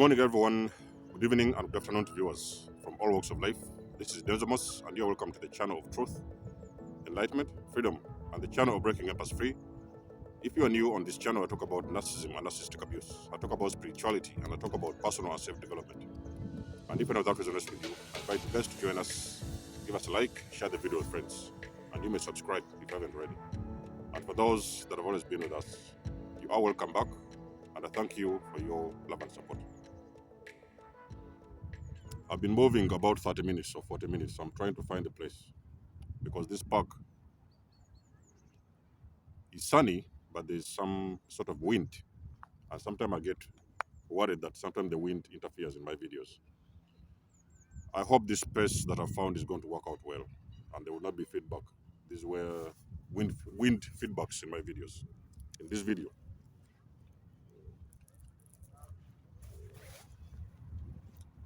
Good morning, everyone. Good evening and good afternoon to viewers from all walks of life. This is Denzomus, and you're welcome to the channel of truth, enlightenment, freedom, and the channel of breaking empaths free. If you are new on this channel, I talk about narcissism and narcissistic abuse. I talk about spirituality, and I talk about personal and self-development. And if any of that resonates with you, I invite you guys to join us. Give us a like, share the video with friends, and you may subscribe if you haven't already. And for those that have always been with us, you are welcome back, and I thank you for your love and support. I've been moving about 30 minutes or 40 minutes. So I'm trying to find a place because this park is sunny, but there's some sort of wind. And sometimes I get worried that sometimes the wind interferes in my videos. I hope this space that I found is going to work out well and there will not be feedback. These were wind feedbacks in my videos. In this video,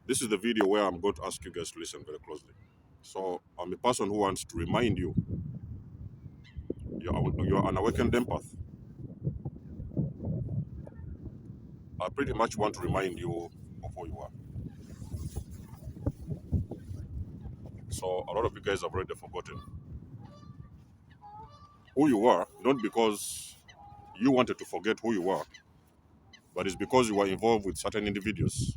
this is the video where I'm going to ask you guys to listen very closely. So I'm a person who wants to remind you you're an awakened empath. I pretty much want to remind you of who you are. So a lot of you guys have already forgotten who you are, not because you wanted to forget who you are, but it's because you were involved with certain individuals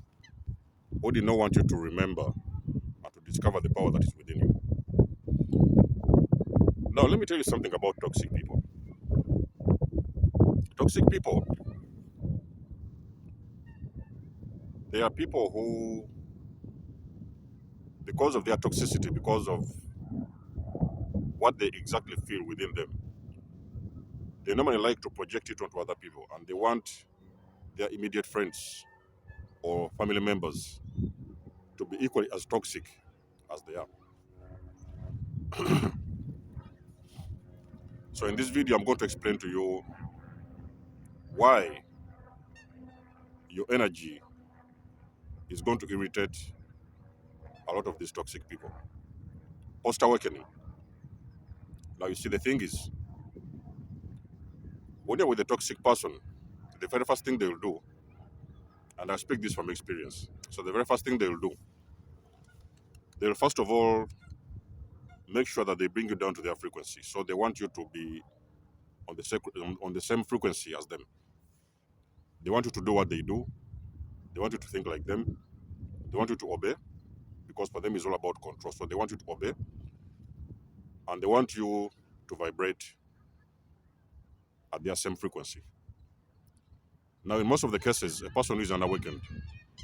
who did not want you to remember and to discover the power that is within you. Now, let me tell you something about toxic people. Toxic people, they are people who, because of their toxicity, because of what they exactly feel within them, they normally like to project it onto other people, and they want their immediate friends or family members to be equally as toxic as they are. So in this video, I'm going to explain to you why your energy is going to irritate a lot of these toxic people. Post-awakening. Now, you see, the thing is, when you're with a toxic person, the very first thing they will do, and I speak this from experience, so the very first thing they will do, they'll first of all make sure that they bring you down to their frequency. So they want you to be on the same frequency as them. They want you to do what they do. They want you to think like them. They want you to obey, because for them it's all about control. So they want you to obey, and they want you to vibrate at their same frequency. Now, in most of the cases, a person who is unawakened,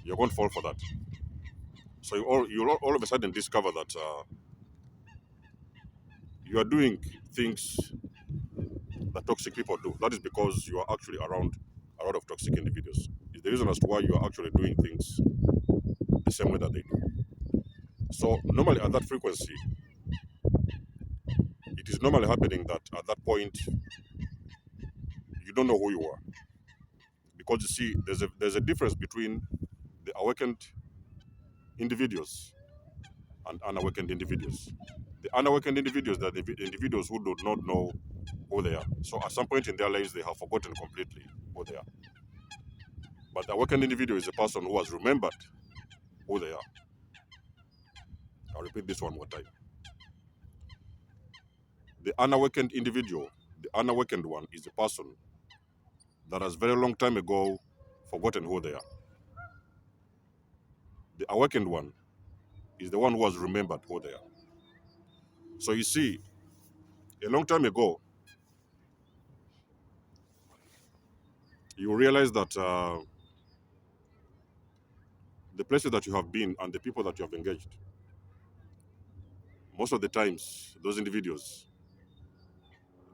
you're going to fall for that. So you'll all of a sudden discover that you are doing things that toxic people do. That is because you are actually around a lot of toxic individuals. It's the reason as to why you are actually doing things the same way that they do. So normally at that frequency, it is normally happening that at that point, you don't know who you are. Because you see, there's a difference between the awakened individuals and unawakened individuals. The unawakened individuals are the individuals who do not know who they are. So at some point in their lives, they have forgotten completely who they are. But the awakened individual is a person who has remembered who they are. I'll repeat this one more time. The unawakened individual, the unawakened one, is a person that has very long time ago forgotten who they are. The awakened one is the one who has remembered who they are. So you see, a long time ago, you realize that the places that you have been and the people that you have engaged, most of the times, those individuals,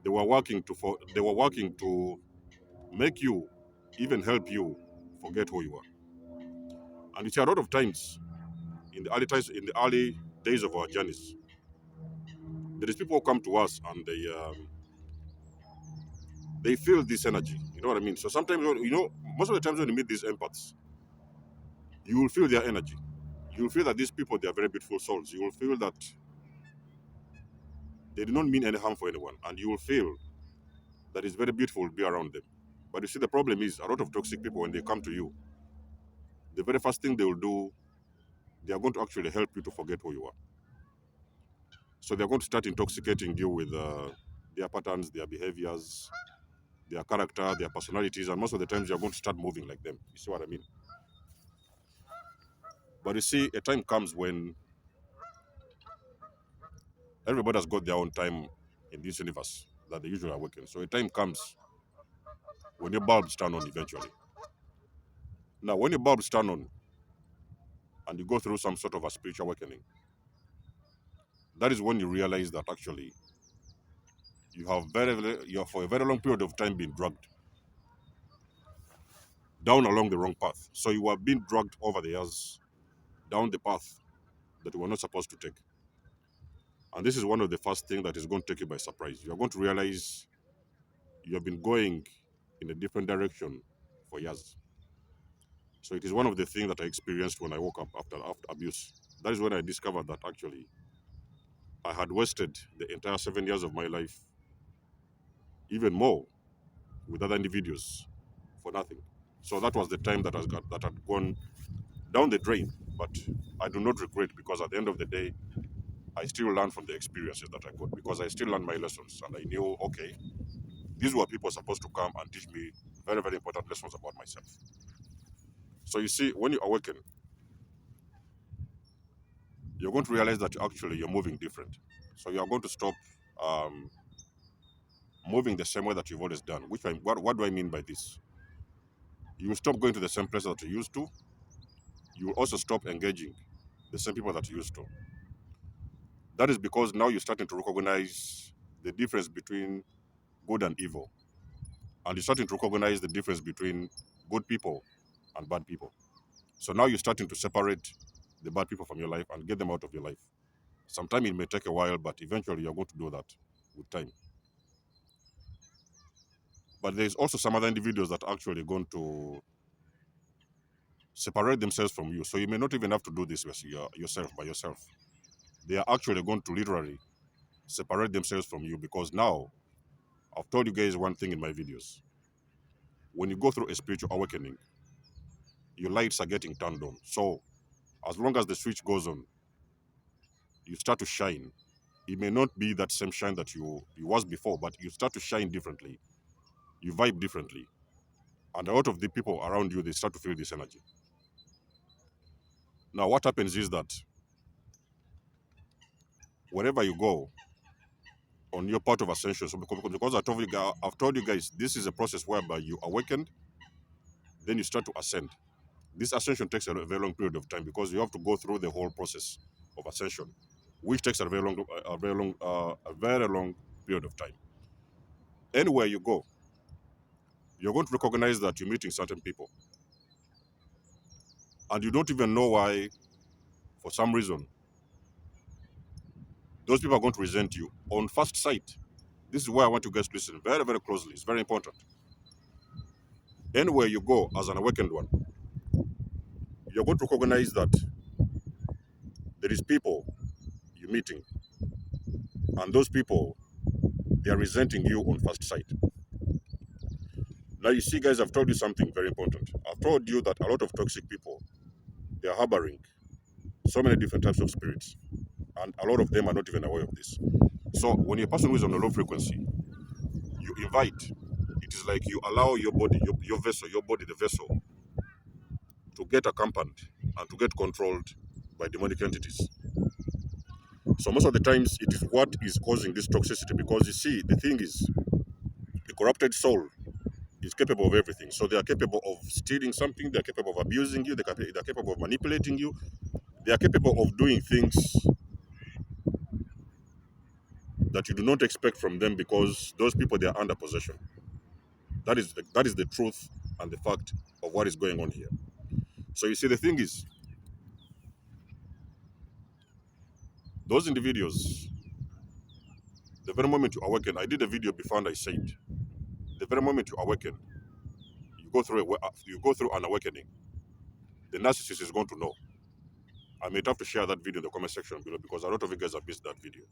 they were working to make you, even help you, forget who you are. And it's a lot of times in the early days of our journeys, there is people who come to us and they feel this energy. You know what I mean? So sometimes, most of the times when you meet these empaths, you will feel their energy. You will feel that these people, they are very beautiful souls. You will feel that they do not mean any harm for anyone, and you will feel that it's very beautiful to be around them. But you see, the problem is a lot of toxic people, when they come to you, the very first thing they will do, they are going to actually help you to forget who you are. So they're going to start intoxicating you with their patterns, their behaviors, their character, their personalities, and most of the times you're going to start moving like them. You see what I mean? But you see, a time comes when everybody has got their own time in this universe that they usually awaken. So a time comes when your bulbs turn on eventually. Now, when your bulbs turn on and you go through some sort of a spiritual awakening, that is when you realize that actually you have for a very long period of time been dragged down along the wrong path. So you are being dragged over the years down the path that you were not supposed to take. And this is one of the first things that is going to take you by surprise. You are going to realize you have been going in a different direction for years. So it is one of the things that I experienced when I woke up after abuse. That is when I discovered that actually I had wasted the entire 7 years of my life, even more, with other individuals for nothing. So that was the time that had gone down the drain. But I do not regret, because at the end of the day, I still learned from the experiences that I got, because I still learned my lessons, and I knew, okay, these were people supposed to come and teach me very, very important lessons about myself. So you see, when you awaken, you're going to realize that actually you're moving different. So you are going to stop um, moving the same way that you've always done. What do I mean by this? You will stop going to the same place that you used to. You will also stop engaging the same people that you used to. That is because now you're starting to recognize the difference between good and evil. And you're starting to recognize the difference between good people and bad people. So now you're starting to separate the bad people from your life and get them out of your life. Sometimes it may take a while, but eventually you're going to do that with time. But there's also some other individuals that are actually going to separate themselves from you. So you may not even have to do this yourself by yourself. They are actually going to literally separate themselves from you, because now I've told you guys one thing in my videos. When you go through a spiritual awakening, your lights are getting turned on. So as long as the switch goes on, you start to shine. It may not be that same shine that you was before, but you start to shine differently. You vibe differently. And a lot of the people around you, they start to feel this energy. Now, what happens is that wherever you go on your part of ascension, so because I've told you guys, this is a process whereby you awaken, then you start to ascend. This ascension takes a very long period of time, because you have to go through the whole process of ascension, which takes a very long period of time. Anywhere you go, you're going to recognize that you're meeting certain people, and you don't even know why. For some reason, those people are going to resent you on first sight. This is why I want you guys to listen very, very closely. It's very important. Anywhere you go as an awakened one, you're going to recognize that there is people you're meeting, and those people, they are resenting you on first sight. Now you see, guys, I've told you something very important. I've told you that a lot of toxic people, they are harboring so many different types of spirits, and a lot of them are not even aware of this. So when a person who is on a low frequency, you invite, it is like you allow your body, your vessel, your body, the vessel, to get accompanied and to get controlled by demonic entities. So most of the times it is what is causing this toxicity, because you see, the thing is, a corrupted soul is capable of everything. So they are capable of stealing something, they are capable of abusing you, they are capable of manipulating you, they are capable of doing things that you do not expect from them, because those people, they are under possession. That is the truth and the fact of what is going on here. So you see, the thing is, those individuals, the very moment you awaken, I did a video before and I said, the very moment you awaken, you go through an awakening. The narcissist is going to know. I may have to share that video in the comment section below, because a lot of you guys have missed that video.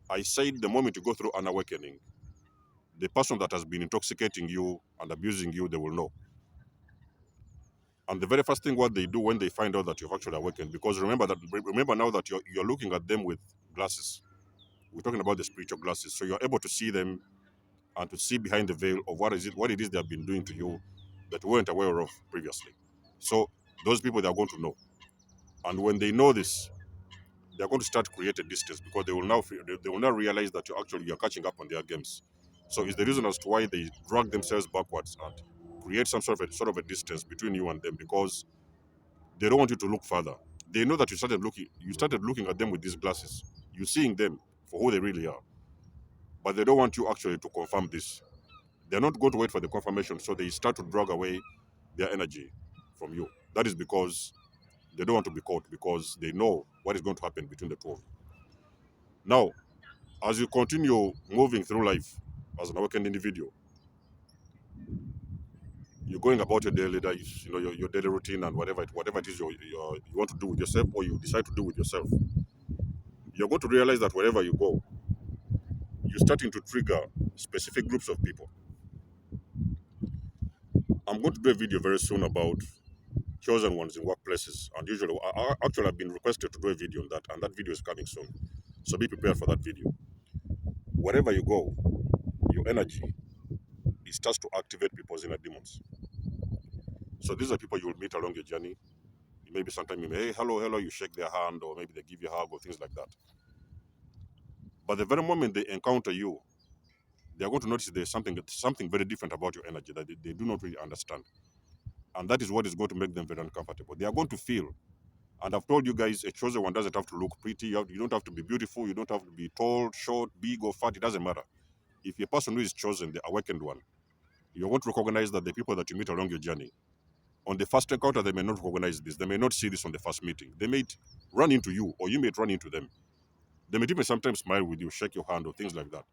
I said the moment you go through an awakening, the person that has been intoxicating you and abusing you, they will know. And the very first thing what they do when they find out that you've actually awakened, because remember now that you're looking at them with glasses. We're talking about the spiritual glasses, so you're able to see them and to see behind the veil of what it is they have been doing to you that you weren't aware of previously. So those people, they are going to know, and when they know this, they are going to start to create a distance, because they will now realize that you're catching up on their games. So it's the reason as to why they drag themselves backwards and create some sort of a distance between you and them, because they don't want you to look further. They know that you started looking at them with these glasses. You're seeing them for who they really are, but they don't want you actually to confirm this. They're not going to wait for the confirmation, so they start to drag away their energy from you. That is because they don't want to be caught, because they know what is going to happen between the two of you. Now, as you continue moving through life as an awakened individual, you're going about your daily life, your daily routine and whatever it is you want to do with yourself, or you decide to do with yourself. You're going to realize that wherever you go, you're starting to trigger specific groups of people. I'm going to do a video very soon about chosen ones in workplaces, and usually, actually, I've been requested to do a video on that, and that video is coming soon. So be prepared for that video. Wherever you go, your energy, it starts to activate people's inner demons. So these are people you will meet along your journey. Maybe sometime you may, hey, hello, you shake their hand, or maybe they give you a hug or things like that. But the very moment they encounter you, they are going to notice there's something very different about your energy that they do not really understand. And that is what is going to make them very uncomfortable. They are going to feel, and I've told you guys, a chosen one doesn't have to look pretty. You don't have to be beautiful. You don't have to be tall, short, big, or fat. It doesn't matter. If a person who is chosen, the awakened one, you're going to recognize that the people that you meet along your journey, on the first encounter, they may not recognize this. They may not see this on the first meeting. They may run into you, or you may run into them. They may even sometimes smile with you, shake your hand, or things like that.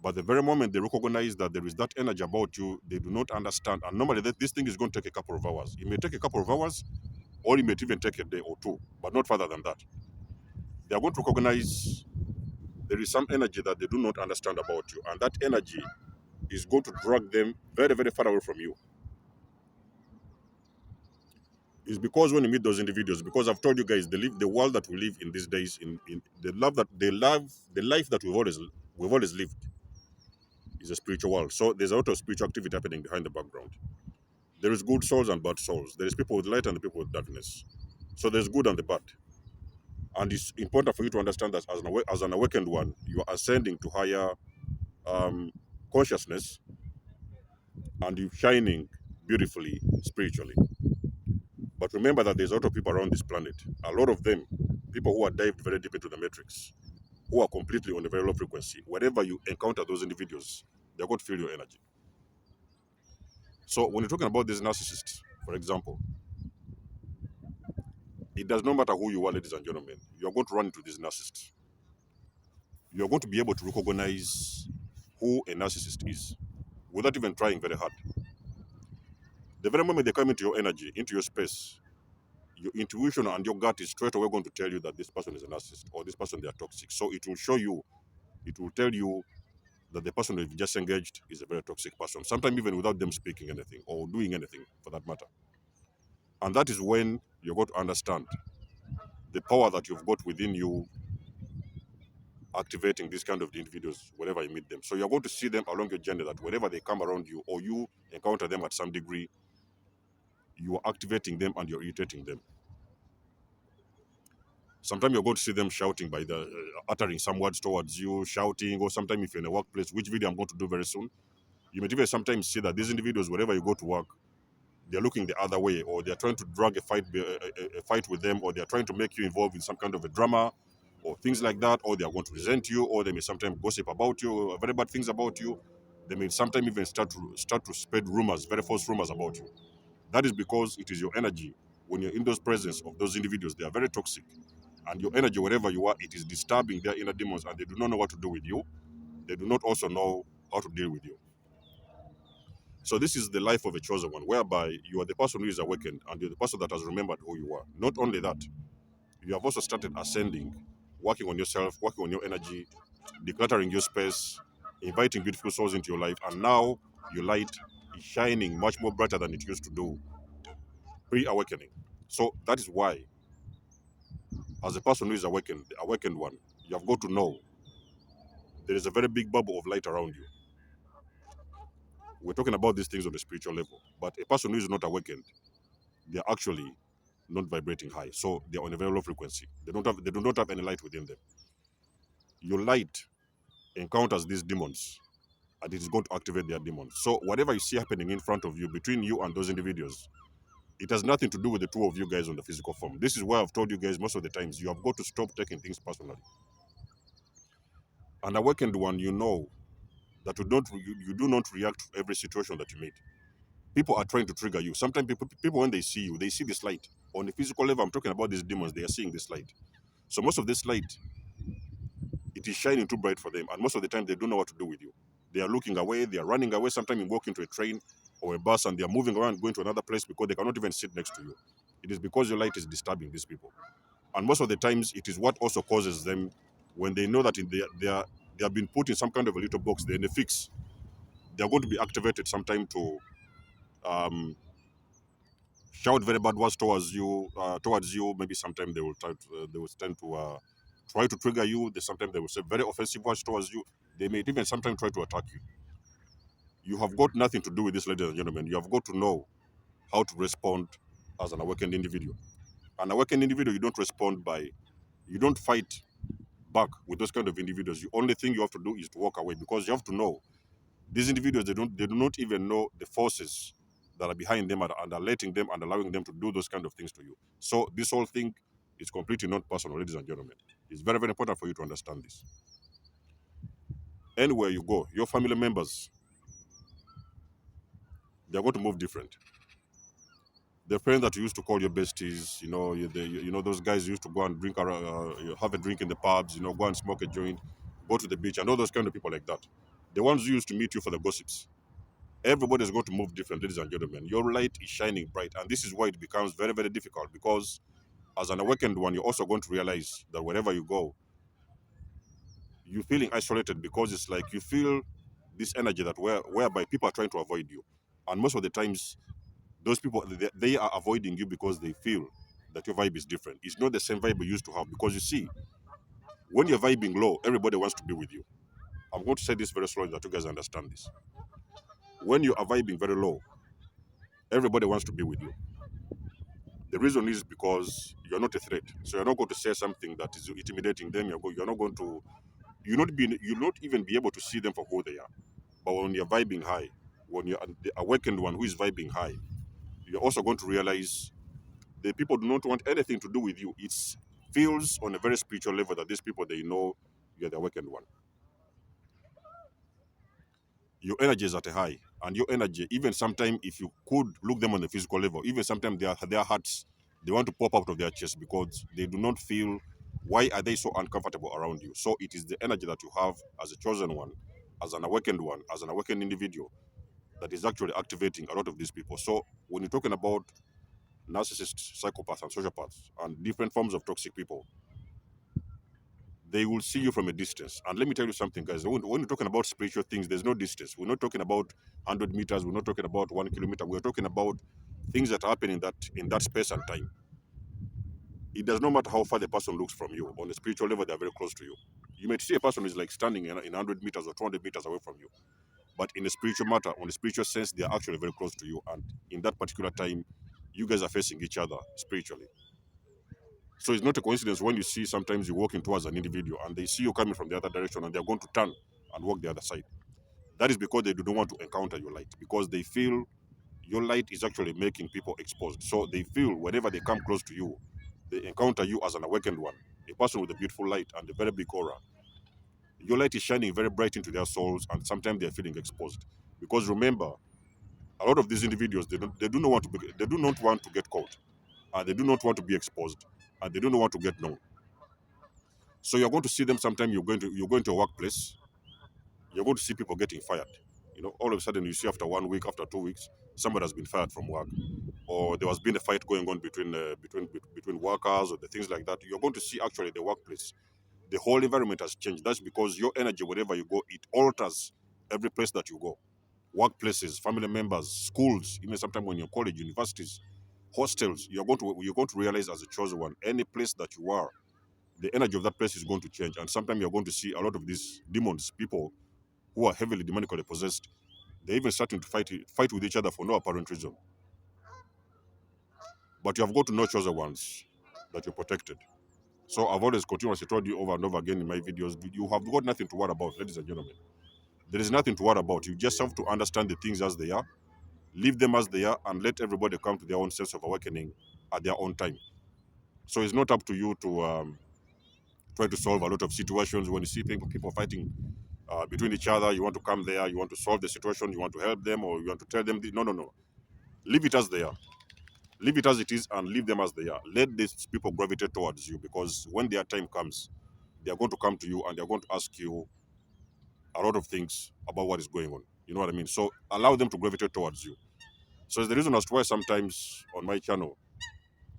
But the very moment they recognize that there is that energy about you, they do not understand. And normally, this thing is going to take a couple of hours. It may take a couple of hours, or it may even take a day or two, but not further than that. They are going to recognize there is some energy that they do not understand about you, and that energy is going to drag them very, very far away from you. It's because when you meet those individuals, because I've told you guys, the world that we live in these days, in the life that we've always lived is a spiritual world. So there's a lot of spiritual activity happening behind the background. There is good souls and bad souls. There is people with light and the people with darkness. So there's good and the bad. And it's important for you to understand that as an awakened one, you are ascending to higher um, consciousness, and you're shining beautifully spiritually. But remember that there's a lot of people around this planet. A lot of them, people who are dived very deep into the matrix, who are completely on a very low frequency. Wherever you encounter those individuals, they're going to feel your energy. So when you're talking about these narcissists, for example, it does not matter who you are, ladies and gentlemen. You're going to run into these narcissists. You're going to be able to recognize who a narcissist is without even trying very hard. The very moment they come into your energy, into your space, your intuition and your gut is straight away going to tell you that this person is a narcissist, or this person, they are toxic. So it will show you, it will tell you that the person you've just engaged is a very toxic person, sometimes even without them speaking anything or doing anything for that matter. And that is when you're going to understand the power that you've got within you, activating these kind of individuals whenever you meet them. So you're going to see them along your journey, that whenever they come around you or you encounter them at some degree, you are activating them and you're irritating them. Sometimes you're going to see them shouting by the uttering some words towards you, shouting, or sometimes if you're in a workplace, which video I'm going to do very soon, you may even sometimes see that these individuals, wherever you go to work, they're looking the other way, or they're trying to drag a fight with them, or they're trying to make you involved in some kind of a drama, or things like that, or they are going to resent you, or they may sometimes gossip about you, very bad things about you. They may sometimes even start to spread rumors, very false rumors about you. That is because it is your energy. When you're in those presence of those individuals, they are very toxic. And your energy, wherever you are, it is disturbing their inner demons, and they do not know what to do with you. They do not also know how to deal with you. So this is the life of a chosen one, whereby you are the person who is awakened, and you're the person that has remembered who you are. Not only that, you have also started ascending, working on yourself, working on your energy, decluttering your space, inviting beautiful souls into your life, and now your light is shining much more brighter than it used to do pre-awakening. So that is why, as a person who is awakened, the awakened one, you have got to know there is a very big bubble of light around you. We're talking about these things on the spiritual level, but a person who is not awakened, they're actually not vibrating high, so they're on a very low frequency. They do not have any light within them. Your light encounters these demons, and it is going to activate their demons. So whatever you see happening in front of you, between you and those individuals, it has nothing to do with the two of you guys on the physical form. This is why I've told you guys most of the times, you have got to stop taking things personally. An awakened one, you know that you do not react to every situation that you meet. People are trying to trigger you. Sometimes people when they see you, they see this light. On the physical level, I'm talking about these demons, they are seeing this light. So most of this light, it is shining too bright for them, and most of the time they don't know what to do with you. They are looking away, they are running away. Sometimes you walk into a train or a bus and they are moving around, going to another place because they cannot even sit next to you. It is because your light is disturbing these people. And most of the times, it is what also causes them, when they know that they have been put in some kind of a little box, they're in a fix. They are going to be activated sometime to um, shout very bad words towards you. Maybe sometime they will tend to try to trigger you. Sometimes they will say very offensive words towards you. They may even sometimes try to attack you. You have got nothing to do with this, ladies and gentlemen. You have got to know how to respond as an awakened individual. An awakened individual, you don't fight back with those kind of individuals. The only thing you have to do is to walk away, because you have to know these individuals, they do not even know the forces that are behind them and are letting them and allowing them to do those kind of things to you. So this whole thing is completely not personal, ladies and gentlemen. It's very, very important for you to understand this. Anywhere you go, your family members, they're going to move different. The friends that you used to call your besties, those guys you used to go and drink, have a drink in the pubs, go and smoke a joint, go to the beach, and all those kind of people like that. The ones who used to meet you for the gossips. Everybody is going to move different, ladies and gentlemen. Your light is shining bright, and this is why it becomes very, very difficult, because as an awakened one, you're also going to realize that wherever you go, you're feeling isolated, because it's like you feel this energy whereby people are trying to avoid you. And most of the times, those people, they are avoiding you because they feel that your vibe is different. It's not the same vibe you used to have, because you see, when you're vibing low, everybody wants to be with you. I'm going to say this very slowly that you guys understand this. When you are vibing very low, everybody wants to be with you. The reason is because you're not a threat. So you're not going to say something that is intimidating them. You're not going to, you'll not even be able to see them for who they are. But when you're vibing high, when you're the awakened one who is vibing high, you're also going to realize the people do not want anything to do with you. It feels on a very spiritual level that these people, they know you're the awakened one. Your energy is at a high, and your energy, even sometimes if you could look them on the physical level, even sometimes their hearts, they want to pop out of their chest, because they do not feel, why are they so uncomfortable around you. So it is the energy that you have as a chosen one, as an awakened one, as an awakened individual, that is actually activating a lot of these people. So when you're talking about narcissists, psychopaths, and sociopaths, and different forms of toxic people, they will see you from a distance. And let me tell you something, guys. When we're talking about spiritual things, there's no distance. We're not talking about 100 meters. We're not talking about 1 kilometer. We're talking about things that happen in that space and time. It does not matter how far the person looks from you. On a spiritual level, they're very close to you. You might see a person who's like standing in 100 meters or 200 meters away from you. But in a spiritual matter, on a spiritual sense, they are actually very close to you. And in that particular time, you guys are facing each other spiritually. So it's not a coincidence when you see, sometimes you're walking towards an individual and they see you coming from the other direction and they're going to turn and walk the other side. That is because they do not want to encounter your light, because they feel your light is actually making people exposed. So they feel whenever they come close to you, they encounter you as an awakened one, a person with a beautiful light and a very big aura. Your light is shining very bright into their souls, and sometimes they're feeling exposed. Because remember, a lot of these individuals, they do not want to get caught, and they do not want to be exposed, and they do not want to get known. So you're going to see them sometime. You're going to a workplace. You're going to see people getting fired. All of a sudden you see, after 1 week, after 2 weeks, somebody has been fired from work, or there has been a fight going on between workers, or the things like that. You're going to see actually the workplace. The whole environment has changed. That's because your energy, wherever you go, it alters every place that you go. Workplaces, family members, schools, even sometimes when you're college, universities. hostels, you're going to realize as a chosen one, any place that you are, the energy of that place is going to change. And sometimes you're going to see a lot of these demons, people who are heavily demonically possessed. They're even starting to fight with each other for no apparent reason. But you have got to know chosen ones, that you're protected. So I've always continuously told you over and over again in my videos, you have got nothing to worry about, ladies and gentlemen. There is nothing to worry about. You just have to understand the things as they are, leave them as they are, and let everybody come to their own sense of awakening at their own time. So it's not up to you to try to solve a lot of situations. When you see people fighting between each other, you want to come there, you want to solve the situation, you want to help them, or you want to tell them, no, no, no. Leave it as they are. Leave it as it is and leave them as they are. Let these people gravitate towards you, because when their time comes, they are going to come to you and they are going to ask you a lot of things about what is going on. You know what I mean? So allow them to gravitate towards you. So it's the reason as to why sometimes on my channel,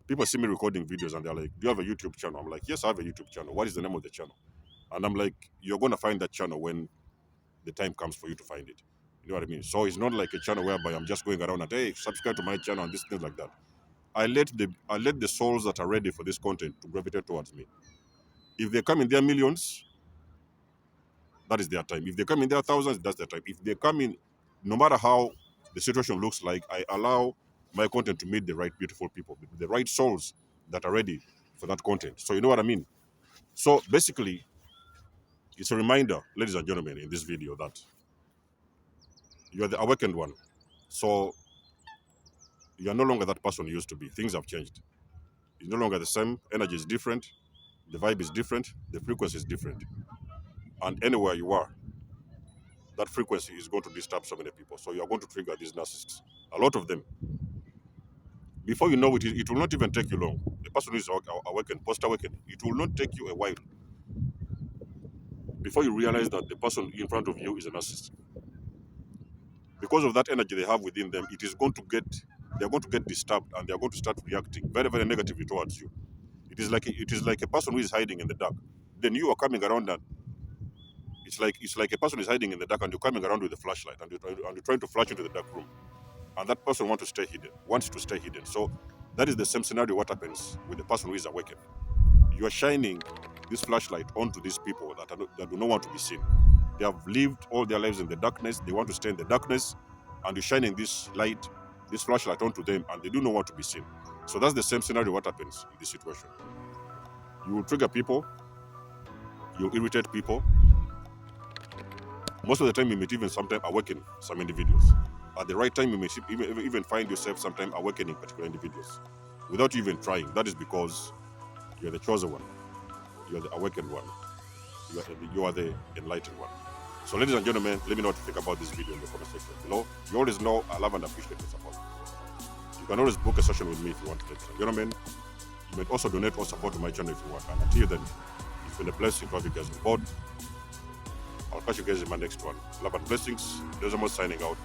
people see me recording videos and they're like, do you have a YouTube channel? I'm like, yes, I have a YouTube channel. What is the name of the channel? And I'm like, you're going to find that channel when the time comes for you to find it. You know what I mean? So it's not like a channel whereby I'm just going around and, hey, subscribe to my channel and this things like that. I let the souls that are ready for this content to gravitate towards me. If they come in their millions, that is their time. If they come in their thousands, that's their time. If they come in, no matter how the situation looks like, I allow my content to meet the right beautiful people, the right souls that are ready for that content. So you know what I mean? So basically, it's a reminder, ladies and gentlemen, in this video that you are the awakened one. So you are no longer that person you used to be. Things have changed. It's no longer the same. Energy is different. The vibe is different. The frequency is different. And anywhere you are, that frequency is going to disturb so many people. So you are going to trigger these narcissists. A lot of them. Before you know it, it will not even take you long. The person who is awakened, post-awakened, it will not take you a while before you realize that the person in front of you is a narcissist. Because of that energy they have within them, they're going to get disturbed and they're going to start reacting very, very negatively towards you. It is like a person who is hiding in the dark. Then you are coming around and it's like a person is hiding in the dark and you're coming around with a flashlight and you're trying to flash into the dark room. And that person wants to stay hidden. So that is the same scenario what happens with the person who is awakened. You are shining this flashlight onto these people that do not want to be seen. They have lived all their lives in the darkness. They want to stay in the darkness, and you're shining this flashlight onto them, and they do not want to be seen. So that's the same scenario what happens in this situation. You will trigger people. You'll irritate people. Most of the time, you may even sometimes awaken some individuals. At the right time, you may even find yourself sometimes awakening particular individuals without you even trying. That is because you're the chosen one. You're the awakened one. You are the enlightened one. So ladies and gentlemen, let me know what you think about this video in the comment section below. You always know I love and appreciate your support. You can always book a session with me if you want to, ladies and gentlemen. You may also donate or support to my channel if you want. And until then, it's been a blessing to have you guys on board. I'll catch you guys in my next one. Love and blessings. There's almost signing out.